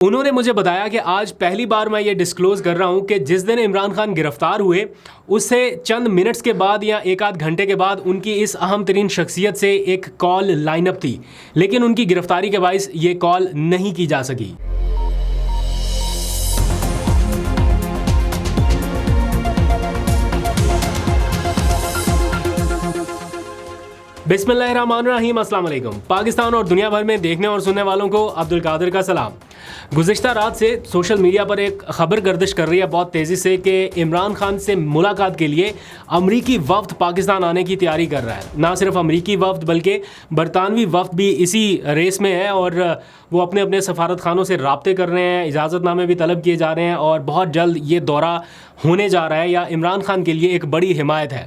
انہوں نے مجھے بتایا کہ آج پہلی بار میں یہ ڈسکلوز کر رہا ہوں کہ جس دن عمران خان گرفتار ہوئے اس سے چند منٹس کے بعد یا ایک آدھ گھنٹے کے بعد ان کی اس اہم ترین شخصیت سے ایک کال لائن اپ تھی، لیکن ان کی گرفتاری کے باعث یہ کال نہیں کی جا سکی۔ بسم اللہ الرحمن الرحیم، السلام علیکم۔ پاکستان اور دنیا بھر میں دیکھنے اور سننے والوں کو عبدالقادر کا سلام۔ گزشتہ رات سے سوشل میڈیا پر ایک خبر گردش کر رہی ہے بہت تیزی سے کہ عمران خان سے ملاقات کے لیے امریکی وفد پاکستان آنے کی تیاری کر رہا ہے۔ نہ صرف امریکی وفد بلکہ برطانوی وفد بھی اسی ریس میں ہے اور وہ اپنے اپنے سفارت خانوں سے رابطے کر رہے ہیں، اجازت نامے بھی طلب کیے جا رہے ہیں اور بہت جلد یہ دورہ ہونے جا رہا ہے یا عمران خان کے لیے ایک بڑی حمایت ہے۔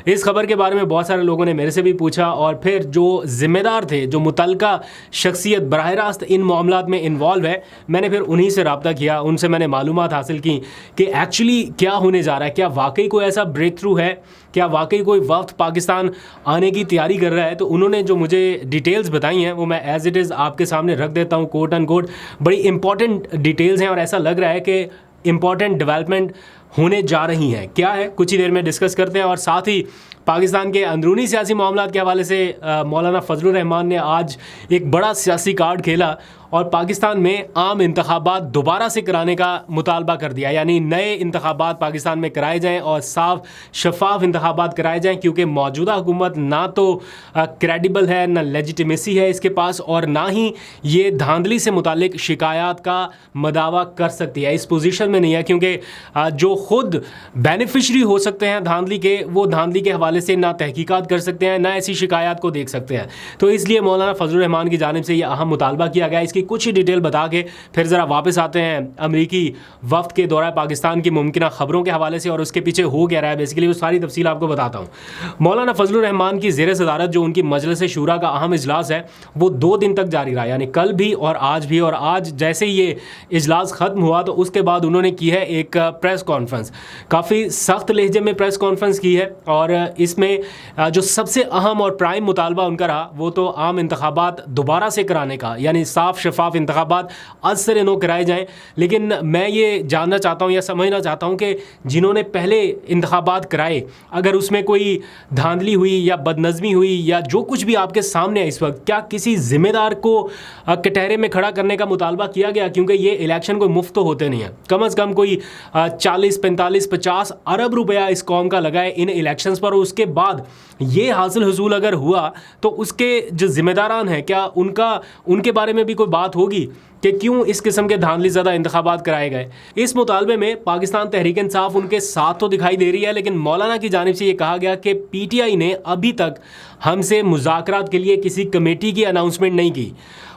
اس خبر کے بارے میں بہت سارے لوگوں نے میرے سے بھی پوچھا اور پھر جو ذمہ دار تھے، جو متعلقہ شخصیت براہ راست ان معاملات میں انوالو ہے، میں نے پھر انہی سے رابطہ کیا، ان سے میں نے معلومات حاصل کی کہ ایکچولی کیا ہونے جا رہا ہے، کیا واقعی کوئی ایسا بریک تھرو ہے، کیا واقعی کوئی وفد پاکستان آنے کی تیاری کر رہا ہے۔ تو انہوں نے جو مجھے ڈیٹیلز بتائی ہیں وہ میں ایز اٹ از آپ کے سامنے رکھ دیتا ہوں، کوٹ اینڈ کوٹ بڑی امپورٹنٹ ڈیٹیلز ہیں اور ایسا لگ رہا ہے کہ امپورٹنٹ ڈیولپمنٹ ہونے جا رہی ہیں۔ کیا ہے کچھ ہی دیر میں ڈسکس کرتے ہیں، اور ساتھ ہی پاکستان کے اندرونی سیاسی معاملات کے حوالے سے مولانا فضل الرحمان نے آج ایک بڑا سیاسی کارڈ کھیلا اور پاکستان میں عام انتخابات دوبارہ سے کرانے کا مطالبہ کر دیا، یعنی نئے انتخابات پاکستان میں کرائے جائیں اور صاف شفاف انتخابات کرائے جائیں، کیونکہ موجودہ حکومت نہ تو کریڈیبل ہے، نہ لیجیٹیمیسی ہے اس کے پاس، اور نہ ہی یہ دھاندلی سے متعلق شکایات کا مداوع کر سکتی ہے، اس پوزیشن میں نہیں ہے، کیونکہ جو خود بینیفیشری ہو سکتے ہیں دھاندلی کے، وہ دھاندلی کے حوالے سے نہ تحقیقات کر سکتے ہیں، نہ ایسی شکایات کو دیکھ سکتے ہیں۔ تو اس لیے مولانا فضل الرحمان کی جانب سے یہ اہم مطالبہ کیا گیا۔ اس کی کچھ ہی ڈیٹیل بتا کے پھر ذرا واپس آتے ہیں امریکی وفد کے دورہ پاکستان کی ممکنہ خبروں کے حوالے سے اور اس کے پیچھے ہو کیا رہا ہے، بیسیکلی وہ ساری تفصیل آپ کو بتاتا ہوں۔ مولانا فضل الرحمان کی زیر صدارت جو ان کی مجلس شورا کا اہم اجلاس ہے وہ 2 دن تک جاری رہا، یعنی کل بھی اور آج جیسے ہی یہ اجلاس ختم ہوا تو اس کے بعد انہوں نے کی ہے ایک پریس کانفرنس، کافی سخت لہجے میں پریس کانفرنس کی ہے، اور اس میں جو سب سے اہم اور پرائم مطالبہ ان کا رہا وہ تو عام انتخابات دوبارہ سے کرانے کا، یعنی صاف شفاف انتخابات از سر نو کرائے جائیں۔ لیکن میں یہ جاننا چاہتا ہوں یا سمجھنا چاہتا ہوں کہ جنہوں نے پہلے انتخابات کرائے، اگر اس میں کوئی دھاندلی ہوئی یا بدنظمی ہوئی یا جو کچھ بھی آپ کے سامنے ہے اس وقت، کیا کسی ذمہ دار کو کٹہرے میں کھڑا کرنے کا مطالبہ کیا گیا؟ کیونکہ یہ الیکشن کوئی مفت تو ہوتے نہیں ہیں، کم از کم کوئی 40 45 50 ارب روپیہ اس قوم کا لگا ہے ان الیکشنز پر، اور اس کے بعد یہ حصول اگر ہوا تو اس کے جو ذمہ داران ہیں کیا ان کے بارے میں بھی کوئی بات ہوگی کہ کیوں اس قسم کے دھاندلی زدہ انتخابات کرائے گئے؟ اس مطالبے میں پاکستان تحریک انصاف ان کے ساتھ تو دکھائی دے رہی ہے، لیکن مولانا کی جانب سے یہ کہا گیا کہ پی ٹی آئی نے ابھی تک ہم سے مذاکرات کے لیے کسی کمیٹی کی اناؤنسمنٹ نہیں کی۔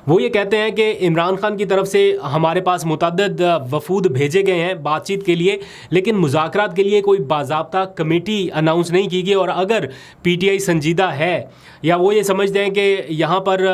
وہ یہ کہتے ہیں کہ عمران خان کی طرف سے ہمارے پاس متعدد وفود بھیجے گئے ہیں بات چیت کے لیے، لیکن مذاکرات کے لیے کوئی باضابطہ کمیٹی اناؤنس نہیں کی گئی، اور اگر پی ٹی آئی سنجیدہ ہے یا وہ یہ سمجھتے ہیں کہ یہاں پر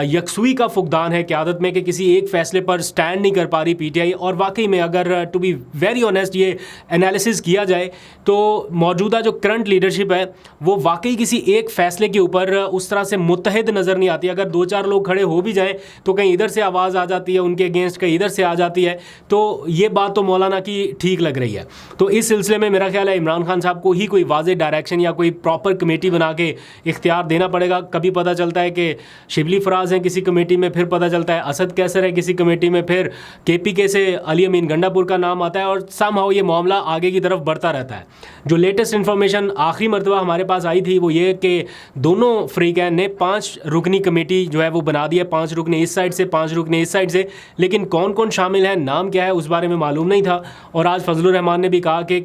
یکسوئی کا فقدان ہے قیادت میں کہ کسی ایک فیصلے پر سٹینڈ نہیں کر پا رہی پی ٹی آئی، اور واقعی میں اگر ٹو بی ویری آنیسٹ یہ انالیسس کیا جائے تو موجودہ جو کرنٹ لیڈرشپ ہے وہ واقعی کسی ایک فیصلے کے اوپر اس طرح سے متحد نظر نہیں آتی۔ اگر 2-4 لوگ کھڑے ہو بھی جائیں تو کہیں ادھر سے آواز آ جاتی ہے ان کے اگینسٹ، کہیں ادھر سے آ جاتی ہے، تو یہ بات تو مولانا کی ٹھیک لگ رہی ہے۔ تو اس سلسلے میں میرا خیال ہے عمران خان صاحب کو ہی کوئی واضح ڈائریکشن یا کوئی پراپر کمیٹی بنا کے اختیار دینا پڑے گا۔ کبھی پتہ چلتا ہے کہ شبلی فراز ہیں کسی کمیٹی میں، پھر پتہ چلتا ہے اسد کیسر ہے کسی کمیٹی میں، پھر کے پی کے سے علی امین گنڈا پور کا نام آتا ہے، اور سم ہاؤ یہ معاملہ آگے کی طرف بڑھتا رہتا ہے۔ جو لیٹسٹ انفارمیشن آخری مرتبہ ہمارے پاس آئی تھی وہ یہ کہ دونوں فریقین نے 5 رکنی کمیٹی جو ہے وہ بنا دی ہے، 5 رکنے اس سائڈ سے 5 رکنے اس سائڈ سے، لیکن کون کون شامل ہیں، نام کیا ہے، اس بارے میں معلوم نہیں تھا۔ اور آج فضل الرحمان نے بھی کہا کہ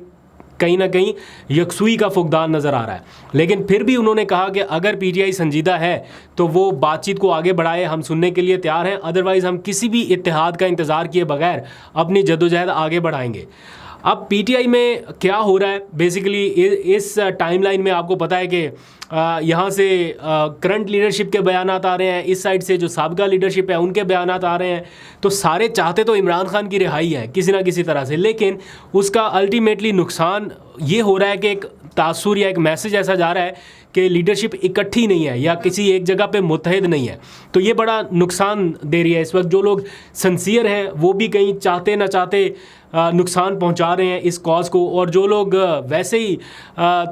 کہیں نہ کہیں یکسوئی کا فقدان نظر آ رہا ہے، لیکن پھر بھی انہوں نے کہا کہ اگر پی ٹی آئی سنجیدہ ہے تو وہ بات چیت کو آگے بڑھائے، ہم سننے کے لیے تیار ہیں، ادروائز ہم کسی بھی اتحاد کا انتظار کیے بغیر اپنی جدوجہد آگے بڑھائیں گے۔ اب پی ٹی آئی میں کیا ہو رہا ہے بیسیکلی اس ٹائم لائن میں آپ کو پتہ ہے کہ یہاں سے کرنٹ لیڈرشپ کے بیانات آ رہے ہیں، اس سائڈ سے جو سابقہ لیڈرشپ ہے ان کے بیانات آ رہے ہیں، تو سارے چاہتے تو عمران خان کی رہائی ہے کسی نہ کسی طرح سے، لیکن اس کا الٹیمیٹلی نقصان یہ ہو رہا ہے کہ ایک تاثر یا ایک میسج ایسا جا رہا ہے کہ لیڈرشپ اکٹھی نہیں ہے یا کسی ایک جگہ پہ متحد نہیں ہے. تو یہ بڑا نقصان دے رہی ہے اس وقت. جو لوگ سنسیئر ہیں وہ بھی کہیں چاہتے نہ چاہتے نقصان پہنچا رہے ہیں اس کاز کو, اور جو لوگ ویسے ہی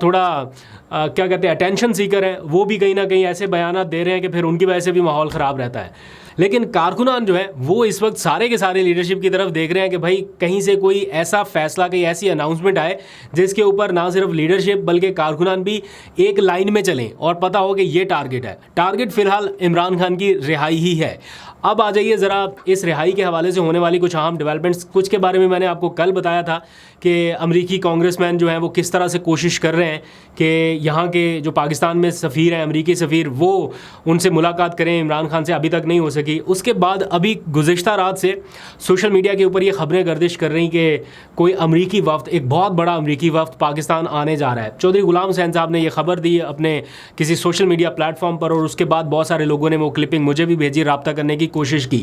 تھوڑا کیا کہتے ہیں اٹینشن سیکر ہیں وہ بھی کہیں نہ کہیں ایسے بیانات دے رہے ہیں کہ پھر ان کی وجہ سے بھی ماحول خراب رہتا ہے. لیکن کارکنان جو ہے وہ اس وقت سارے کے سارے لیڈرشپ کی طرف دیکھ رہے ہیں کہ بھائی کہیں سے کوئی ایسا فیصلہ, کہیں ایسی اناؤنسمنٹ آئے جس کے اوپر نہ صرف لیڈرشپ بلکہ کارکنان بھی ایک لائن میں چلیں اور پتہ ہو کہ یہ ٹارگٹ ہے. ٹارگٹ فی الحال عمران خان کی رہائی ہی ہے. اب آ جائیے ذرا اس رہائی کے حوالے سے ہونے والی کچھ اہم ڈیولپمنٹس. کچھ کے بارے میں نے آپ کو کل بتایا تھا کہ امریکی کانگریس مین جو ہیں وہ کس طرح سے کوشش کر رہے ہیں کہ یہاں کے جو پاکستان میں سفیر ہیں, امریکی سفیر, وہ ان سے ملاقات کریں. عمران خان سے ابھی تک نہیں ہو سکی. اس کے بعد ابھی گزشتہ رات سے سوشل میڈیا کے اوپر یہ خبریں گردش کر رہی کہ کوئی امریکی وفد, ایک بہت بڑا امریکی وفد پاکستان آنے جا رہا ہے. چودھری غلام حسین صاحب نے یہ خبر دی اپنے کسی سوشل میڈیا پلیٹ فارم پر, اور اس کے بعد بہت سارے لوگوں نے وہ کلپنگ مجھے بھی بھیجی, رابطہ کرنے کی کوشش کی.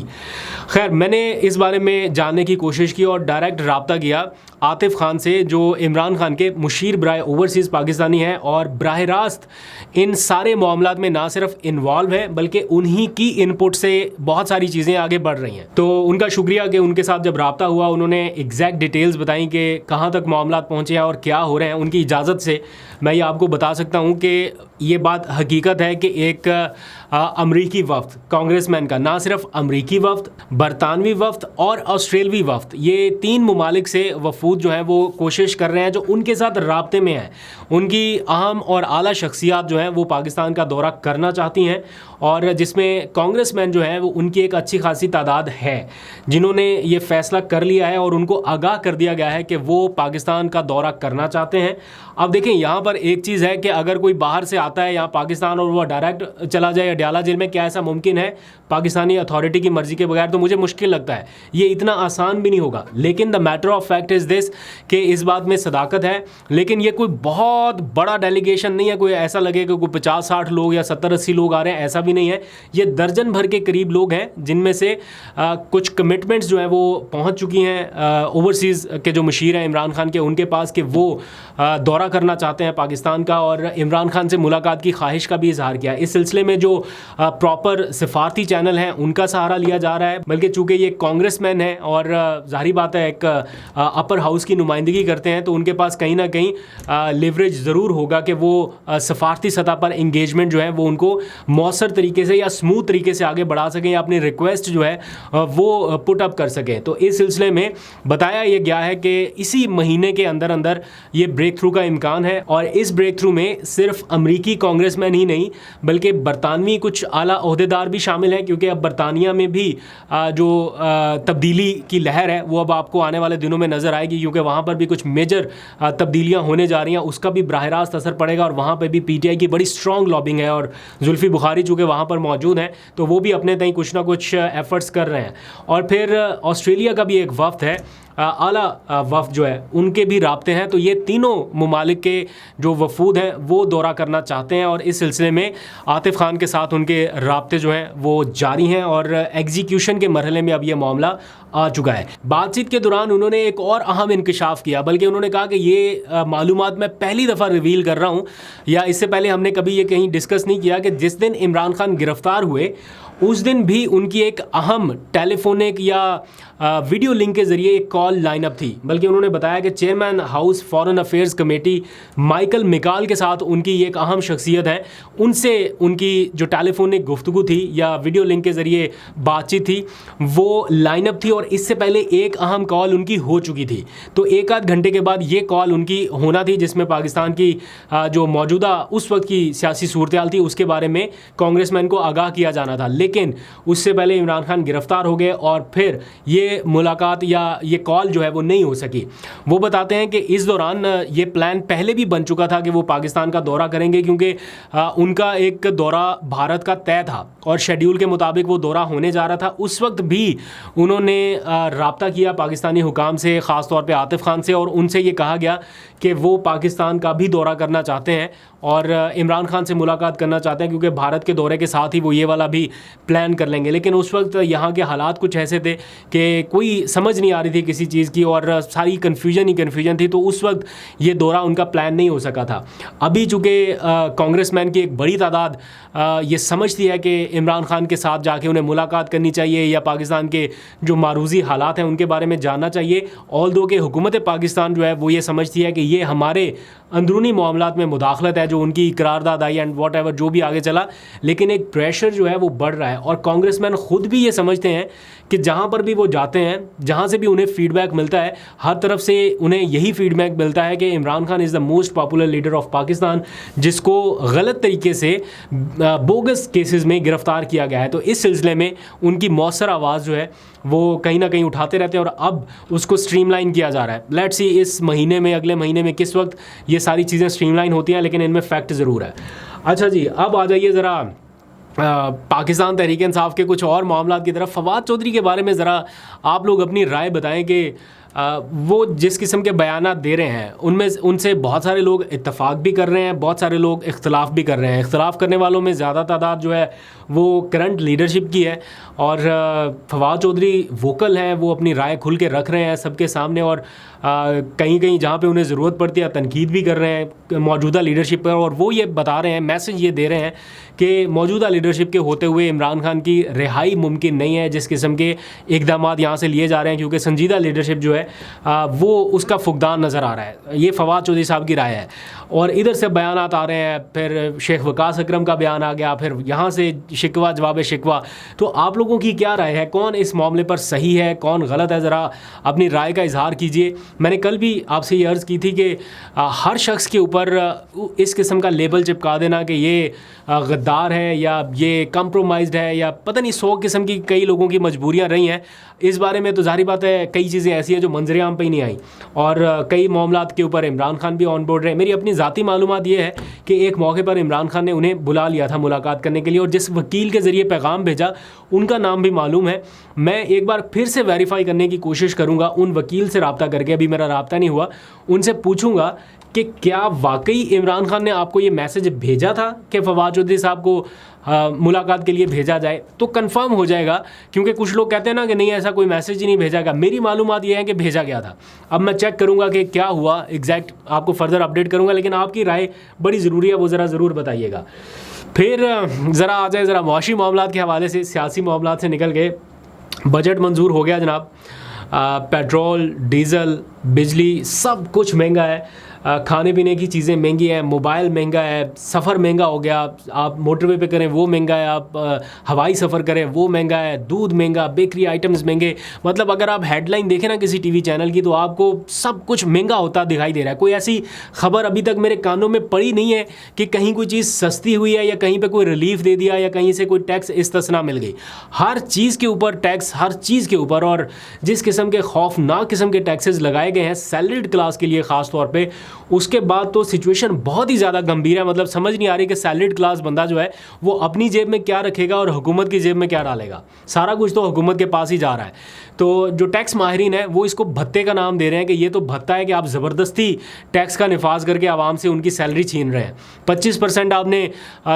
خیر, میں نے اس بارے میں جاننے کی کوشش کی اور ڈائریکٹ رابطہ کیا عاطف خان سے, جو عمران خان کے مشیر برائے اوورسیز پاکستانی ہیں اور براہ راست ان سارے معاملات میں نہ صرف انوالو ہے بلکہ انہی کی ان پٹ سے بہت ساری چیزیں آگے بڑھ رہی ہیں. تو ان کا شکریہ کہ ان کے ساتھ جب رابطہ ہوا انہوں نے ایگزیکٹ ڈیٹیلز بتائیں کہ کہاں تک معاملات پہنچے ہیں اور کیا ہو رہے ہیں. ان کی اجازت سے میں یہ آپ کو بتا سکتا ہوں کہ یہ بات حقیقت ہے کہ ایک امریکی وفد کانگریس مین کا, نہ صرف امریکی وفد, برطانوی وفد اور آسٹریلوی وفد, یہ 3 ممالک سے وفود جو ہیں وہ کوشش کر رہے ہیں, جو ان کے ساتھ رابطے میں ہیں. ان کی اہم اور اعلیٰ شخصیات جو ہیں وہ پاکستان کا دورہ کرنا چاہتی ہیں, اور جس میں کانگریس مین جو ہیں وہ ان کی ایک اچھی خاصی تعداد ہے جنہوں نے یہ فیصلہ کر لیا ہے اور ان کو آگاہ کر دیا گیا ہے کہ وہ پاکستان کا دورہ کرنا چاہتے ہیں. اب دیکھیں یہاں پر ایک چیز ہے کہ اگر کوئی باہر سے آتا ہے یہاں پاکستان اور وہ ڈائریکٹ چلا جائے اڈیالہ جیل میں, کیا ایسا ممکن ہے پاکستانی اتھارٹی کی مرضی کے بغیر؟ تو مجھے مشکل لگتا ہے, یہ اتنا آسان بھی نہیں ہوگا. لیکن the matter of fact is this کہ اس بات میں صداقت ہے, لیکن یہ کوئی بہت بڑا ڈیلیگیشن نہیں ہے. کوئی ایسا لگے کہ کوئی 50-60 لوگ یا 70-80 لوگ آ رہے ہیں, ایسا بھی نہیں ہے. یہ درجن بھر کے قریب لوگ ہیں جن میں سے کچھ کمٹمنٹس جو ہیں وہ پہنچ چکی ہیں اوورسیز کے جو مشیر ہیں عمران خان کے, ان کے پاس, کہ وہ دورہ کرنا چاہتے ہیں پاکستان کا اور عمران خان سے ملاقات کی خواہش کا بھی اظہار کیا. اس سلسلے میں جو پراپر سفارتی چینل ہیں ان کا سہارا لیا جا رہا ہے, بلکہ چونکہ یہ کانگریس مین ہیں اور ظاہری بات ہے ایک اپر ہاؤس کی نمائندگی کرتے ہیں, تو ان کے پاس کہیں نہ کہیں لیوریج ضرور ہوگا کہ وہ سفارتی سطح پر انگیجمنٹ جو ہے وہ ان کو مؤثر طریقے سے یا اسموتھ طریقے سے آگے بڑھا سکیں یا اپنی ریکویسٹ جو ہے وہ پٹ اپ کر سکیں. تو اس سلسلے میں بتایا یہ گیا ہے کہ اسی مہینے کے اندر اندر یہ بریک تھرو کا امکان ہے, اور اس بریک تھرو میں صرف امریکی کانگریس مین ہی نہیں بلکہ برطانوی کچھ اعلیٰ عہدیدار بھی شامل ہیں, کیونکہ اب برطانیہ میں بھی جو تبدیلی کی لہر ہے وہ اب آپ کو آنے والے دنوں میں نظر آئے گی, کیونکہ وہاں پر بھی کچھ میجر تبدیلیاں ہونے جا رہی ہیں. اس کا بھی براہ راست اثر پڑے گا, اور وہاں پہ بھی پی ٹی آئی کی بڑی اسٹرانگ لابنگ ہے, اور زلفی بخاری چونکہ وہاں پر موجود ہیں تو وہ بھی اپنے تئیں کچھ نہ کچھ ایفرٹس کر رہے ہیں. اور پھر آسٹریلیا کا بھی ایک وفد ہے, اعلیٰ وفد جو ہے ان کے بھی رابطے ہیں. تو یہ تینوں ممالک کے جو وفود ہیں وہ دورہ کرنا چاہتے ہیں, اور اس سلسلے میں عاطف خان کے ساتھ ان کے رابطے جو ہیں وہ جاری ہیں, اور ایگزیکیوشن کے مرحلے میں اب یہ معاملہ آ چکا ہے. بات چیت کے دوران انہوں نے ایک اور اہم انکشاف کیا, بلکہ انہوں نے کہا کہ یہ معلومات میں پہلی دفعہ ریویل کر رہا ہوں, یا اس سے پہلے ہم نے کبھی یہ کہیں ڈسکس نہیں کیا, کہ جس دن عمران خان گرفتار ہوئے اس دن بھی ان کی ایک اہم ٹیلی فونک یا ویڈیو لنک کے ذریعے ایک کال لائن اپ تھی. بلکہ انہوں نے بتایا کہ chairman house foreign affairs committee Michael McCaul کے ساتھ ان کی ایک اہم شخصیت ہے, ان سے ان کی جو ٹیلی فونک گفتگو تھی یا ویڈیو لنک کے ذریعے بات چیت تھی وہ لائن اپ تھی, اور اس سے پہلے ایک اہم کال ان کی ہو چکی تھی. تو 1-8 گھنٹے کے بعد یہ کال ان کی ہونا تھی, جس میں پاکستان کی جو موجودہ اس وقت کی سیاسی صورتحال تھی اس کے بارے میں کانگریس مین کو آگاہ کیا جانا تھا. لیکن اس سے پہلے عمران خان گرفتار ہو گئے, اور پھر یہ ملاقات یا یہ کال جو ہے وہ نہیں ہو سکی. وہ بتاتے ہیں کہ اس دوران یہ پلان پہلے بھی بن چکا تھا کہ وہ پاکستان کا دورہ کریں گے, کیونکہ ان کا ایک دورہ بھارت کا طے تھا اور شیڈیول کے مطابق وہ دورہ ہونے جا رہا تھا. اس وقت بھی انہوں نے رابطہ کیا پاکستانی حکام سے, خاص طور پہ عاطف خان سے, اور ان سے یہ کہا گیا کہ وہ پاکستان کا بھی دورہ کرنا چاہتے ہیں اور عمران خان سے ملاقات کرنا چاہتے ہیں, کیونکہ بھارت کے دورے کے ساتھ ہی وہ یہ والا بھی پلان کر لیں گے. لیکن اس وقت یہاں کے حالات کچھ ایسے تھے کہ کوئی سمجھ نہیں آ رہی تھی کسی چیز کی, اور ساری کنفیوژن تھی, تو اس وقت یہ دورہ ان کا پلان نہیں ہو سکا تھا. ابھی چونکہ کانگریس مین کی ایک بڑی تعداد یہ سمجھتی ہے کہ عمران خان کے ساتھ جا کے انہیں ملاقات کرنی چاہیے یا پاکستان کے جو معروضی حالات ہیں ان کے بارے میں جاننا چاہیے, آلدو کہ حکومت پاکستان جو ہے وہ یہ سمجھتی ہے کہ یہ ہمارے اندرونی معاملات میں مداخلت ہے, جو ان کی قرارداد آئی اینڈ واٹ ایور جو بھی آگے چلا, لیکن ایک پریشر جو ہے وہ بڑھ رہا ہے. اور کانگریس مین خود بھی یہ سمجھتے ہیں کہ جہاں پر بھی وہ جاتے ہیں, جہاں سے بھی انہیں فیڈ بیک ملتا ہے, ہر طرف سے انہیں یہی فیڈ بیک ملتا ہے کہ Imran Khan is the most popular leader of Pakistan, جس کو غلط طریقے سے بوگس کیسز میں گرفتار کیا گیا ہے. تو اس سلسلے میں ان کی مؤثر آواز جو ہے وہ کہیں نہ کہیں اٹھاتے رہتے ہیں, اور اب اس کو اسٹریم لائن کیا جا رہا ہے. لیٹس سی اس مہینے میں, اگلے مہینے میں کس وقت یہ ساری چیزیں اسٹریم لائن ہوتی ہیں, لیکن ان میں فیکٹ ضرور ہے. اچھا جی, اب آ جائیے ذرا پاکستان تحریک انصاف کے کچھ اور معاملات کی طرف. فواد چودھری کے بارے میں ذرا آپ لوگ اپنی رائے بتائیں کہ وہ جس قسم کے بیانات دے رہے ہیں ان میں ان سے بہت سارے لوگ اتفاق بھی کر رہے ہیں, بہت سارے لوگ اختلاف بھی کر رہے ہیں. اختلاف کرنے والوں میں زیادہ تعداد جو ہے وہ کرنٹ لیڈرشپ کی ہے, اور فواد چودھری ووکل ہیں, وہ اپنی رائے کھل کے رکھ رہے ہیں سب کے سامنے, اور کہیں کہیں جہاں پہ انہیں ضرورت پڑتی ہے تنقید بھی کر رہے ہیں موجودہ لیڈرشپ پر. اور وہ یہ بتا رہے ہیں, میسج یہ دے رہے ہیں کہ موجودہ لیڈرشپ کے ہوتے ہوئے عمران خان کی رہائی ممکن نہیں ہے. جس قسم کے اقدامات یہاں سے لیے جا رہے ہیں, کیونکہ سنجیدہ لیڈرشپ جو ہے وہ اس کا فقدان نظر آ رہا ہے. یہ فواد چودھری صاحب کی رائے ہے. اور ادھر سے بیانات آ رہے ہیں, پھر شیخ وقاص اکرم کا بیان آ گیا, پھر یہاں سے شکوہ جواب شکوہ. تو آپ لوگوں کی کیا رائے ہے, کون اس معاملے پر صحیح ہے, کون غلط ہے؟ ذرا اپنی رائے کا اظہار کیجیے. میں نے کل بھی آپ سے یہ عرض کی تھی کہ ہر شخص کے اوپر اس قسم کا لیبل چپکا دینا کہ یہ غدار ہے یا یہ کمپرومائزڈ ہے یا پتہ نہیں 100 قسم کی کئی لوگوں کی مجبوریاں رہی ہیں, اس بارے میں تو ظاہری بات ہے کئی چیزیں ایسی ہیں جو منظر عام پہ ہی نہیں آئیں, اور کئی معاملات کے اوپر عمران خان بھی آن بورڈ رہے. میری اپنی ذاتی معلومات یہ ہے کہ ایک موقع پر عمران خان نے انہیں بلا لیا تھا ملاقات کرنے کے لیے, اور جس وکیل کے ذریعے پیغام بھیجا ان کا نام بھی معلوم ہے. میں ایک بار پھر سے ویریفائی کرنے کی کوشش کروں گا ان وکیل سے رابطہ کر کے, ابھی میرا رابطہ نہیں ہوا, ان سے پوچھوں گا کہ کیا واقعی عمران خان نے آپ کو یہ میسج بھیجا تھا کہ فواد چودھری صاحب کو ملاقات کے لیے بھیجا جائے, تو کنفرم ہو جائے گا. کیونکہ کچھ لوگ کہتے ہیں نا کہ نہیں ایسا کوئی میسج ہی نہیں بھیجا گیا. میری معلومات یہ ہے کہ بھیجا گیا تھا. اب میں چیک کروں گا کہ کیا ہوا ایگزیکٹ, آپ کو فردر اپڈیٹ کروں گا, لیکن آپ کی رائے بڑی ضروری ہے, وہ ذرا ضرور بتائیے گا. پھر ذرا آ جائے ذرا معاشی معاملات کے حوالے سے, سیاسی معاملات سے نکل گئے. بجٹ منظور ہو گیا جناب. پیٹرول, ڈیزل, بجلی سب کچھ مہنگا ہے, کھانے پینے کی چیزیں مہنگی ہیں, موبائل مہنگا ہے, سفر مہنگا ہو گیا, آپ موٹر وے پہ کریں وہ مہنگا ہے, آپ ہوائی سفر کریں وہ مہنگا ہے, دودھ مہنگا, بیکری آئٹمز مہنگے. مطلب اگر آپ ہیڈ لائن دیکھیں نا کسی ٹی وی چینل کی تو آپ کو سب کچھ مہنگا ہوتا دکھائی دے رہا ہے. کوئی ایسی خبر ابھی تک میرے کانوں میں پڑی نہیں ہے کہ کہیں کوئی چیز سستی ہوئی ہے یا کہیں پہ کوئی ریلیف دے دیا یا کہیں سے کوئی ٹیکس استثنا مل گئی. ہر چیز کے اوپر ٹیکس, ہر چیز کے اوپر, اور جس قسم کے خوفناک قسم کے ٹیکسز لگائے گئے ہیں سیلریڈ کلاس کے لیے خاص طور پہ, اس کے بعد تو سچویشن بہت ہی زیادہ گمبھیر ہے. مطلب سمجھ نہیں آ رہی کہ سیلریڈ کلاس بندہ جو ہے وہ اپنی جیب میں کیا رکھے گا اور حکومت کی جیب میں کیا ڈالے گا. سارا کچھ تو حکومت کے پاس ہی جا رہا ہے. تو جو ٹیکس ماہرین ہیں وہ اس کو بھتے کا نام دے رہے ہیں کہ یہ تو بھتا ہے کہ آپ زبردستی ٹیکس کا نفاذ کر کے عوام سے ان کی سیلری چھین رہے ہیں. 25% آپ نے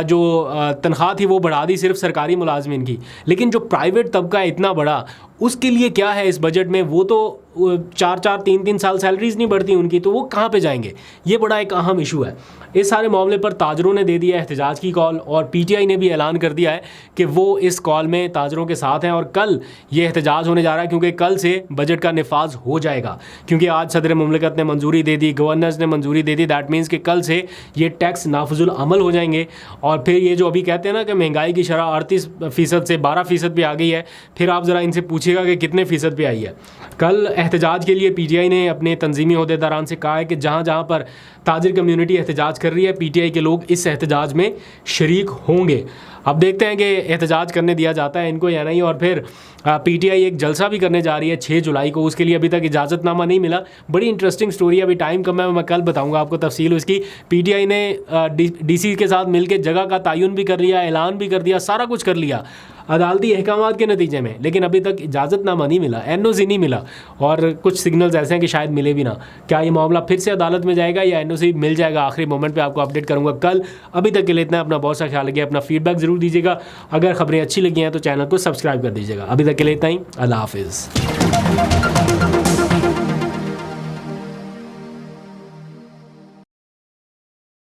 جو تنخواہ تھی وہ بڑھا دی صرف سرکاری ملازمین کی, لیکن جو پرائیویٹ طبقہ ہے اتنا بڑا, اس کے لیے کیا ہے اس بجٹ میں؟ وہ تو 4 3 سال سیلریز نہیں بڑھتی ان کی, تو وہ کہاں پہ جائیں گے؟ یہ بڑا ایک اہم ایشو ہے. اس سارے معاملے پر تاجروں نے دے دیا احتجاج کی کال, اور پی ٹی آئی نے بھی اعلان کر دیا ہے کہ وہ اس کال میں تاجروں کے ساتھ ہیں, اور کل یہ احتجاج ہونے جا رہا ہے کیونکہ کل سے بجٹ کا نفاذ ہو جائے گا. کیونکہ آج صدر مملکت نے منظوری دے دی, گورنرز نے منظوری دے دی, دیٹ مینس کہ کل سے یہ ٹیکس نافذ العمل ہو جائیں گے. اور پھر یہ جو ابھی کہتے ہیں نا کہ مہنگائی کی شرح 38% سے 12% پہ آ گئی ہے, پھر آپ ذرا ان سے پوچھیے گا کہ کتنے فیصد پہ آئی ہے. کل احتجاج کے لیے پی ٹی آئی نے اپنے تنظیمی عہدیداران سے کہا ہے کہ جہاں جہاں پر تاجر کمیونٹی احتجاج کر رہی ہے, پی ٹی آئی کے لوگ اس احتجاج میں شریک ہوں گے. اب دیکھتے ہیں کہ احتجاج کرنے دیا جاتا ہے ان کو یا نہیں. اور پھر پی ٹی آئی ایک جلسہ بھی کرنے جا رہی ہے 6 جولائی کو, اس کے لیے ابھی تک اجازت نامہ نہیں ملا. بڑی انٹرسٹنگ سٹوری ہے, ابھی ٹائم کم ہے, میں کل بتاؤں گا آپ کو تفصیل اس کی. پی ٹی آئی نے ڈی سی کے ساتھ مل کے جگہ کا تعین بھی کر لیا, اعلان بھی کر دیا, سارا کچھ کر لیا. عدالتی احکامات کے نتیجے میں، لیکن ابھی تک اجازت نامہ نہیں ملا، NOC نہیں ملا، اور کچھ سگنلز ایسے ہیں کہ شاید ملے بھی نہ. کیا یہ معاملہ پھر سے عدالت میں جائے گا یا NOC مل جائے گا؟ آخری مومنٹ پہ آپ کو اپڈیٹ کروں گا کل. ابھی تک کے لیے اتنا. اپنا بہت سا خیال رکھیے، اپنا فیڈ بیک ضرور دیجیے گا. اگر خبریں اچھی لگی ہیں تو چینل کو سبسکرائب کر دیجیے گا. ابھی تک کے لیے اتنا ہی. اللہ حافظ.